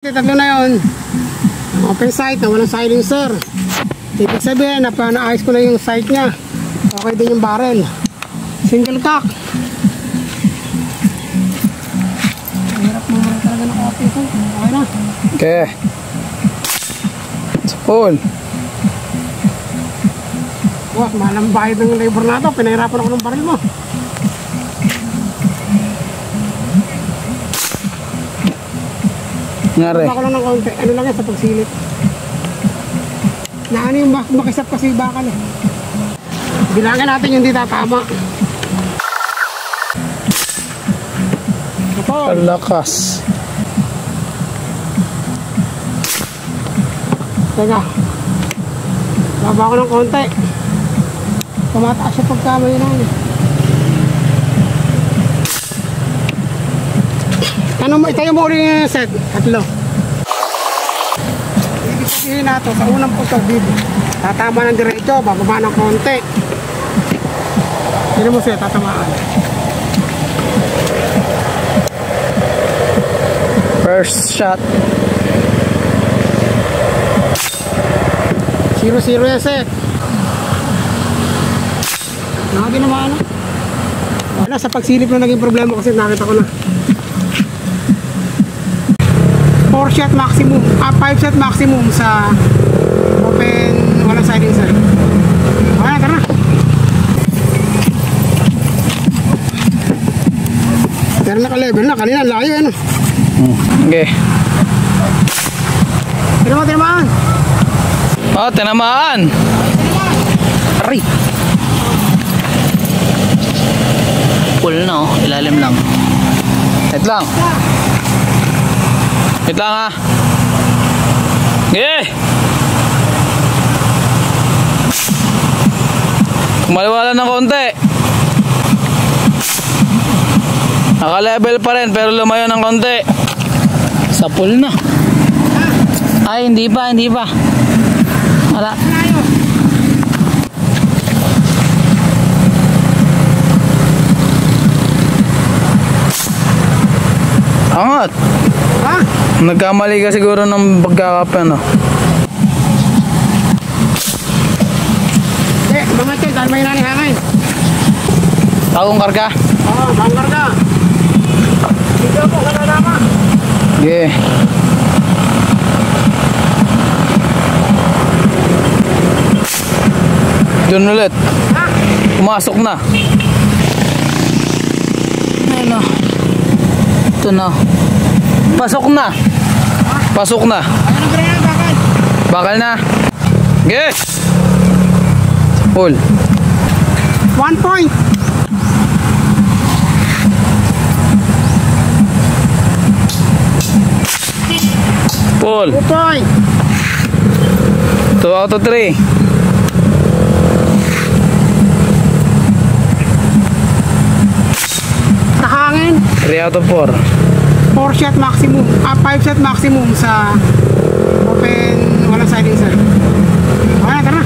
Tatlo na yun. Open sight na walang silencer. Ibig sabihin na naayos ko na yung sight nya. Okay din yung barrel. Single cock. Hirap mo muna talaga ng office. Okay na. Okay. It's full. Wah, malang bayad ng labor na ito. Pinahirapan ako ng barrel mo. Ngari. Ako lang ng konti. Ano lang yan sa pagsilip. Naano yung makisap kasi bakal eh. Bilangan natin yung di tatama. Ang lakas. Teka. Baba ako ng konti. Tumataas siya pagkamay na yun. Itayo mo ulit yung set. Tatlo. Ibig sabihin na ito, sa unang puto, tatama ng diretso, bababa ng konti. Hindi mo siya tatamaan. First shot. 0-0 yung set. Nakaginamaan na. Wala, sa pagsilip na naging problema kasi nakita ko na. 4 shot maximum, 5 shot maximum sa open, walang silencer. Okay, tara. Pero naka-level na, kanina layo yan. Okay. Tinamaan. Oh, tinamaan. Aray. Full na oh, ilalim lang. Wait lang. Wait lang ha. Yeah. Kumaliwala ng konti. Naka-level pa rin pero lumayo ng konti. Sa pool na. Ay, hindi pa. Wala. Angat. Ha? Nagkamali ka siguro ng pagkakapan, no? Mga ito, dahil may nani hangin. Bagong karga? Oo, bagong karga. Dito po, kanalama. Yeah. Doon ulit. Ha? Pumasok na. Ayun o. Ito na. Pasok na. Pasok na. Ano na gano'n, bakal? Bakal na. Yes. Full. 1 point. Full. 2 point. 2 out of 3. Nakahangin. 3 out of 4. 4 shot maximum, 5 shot maximum sa open, walang silencer. Okay, tara.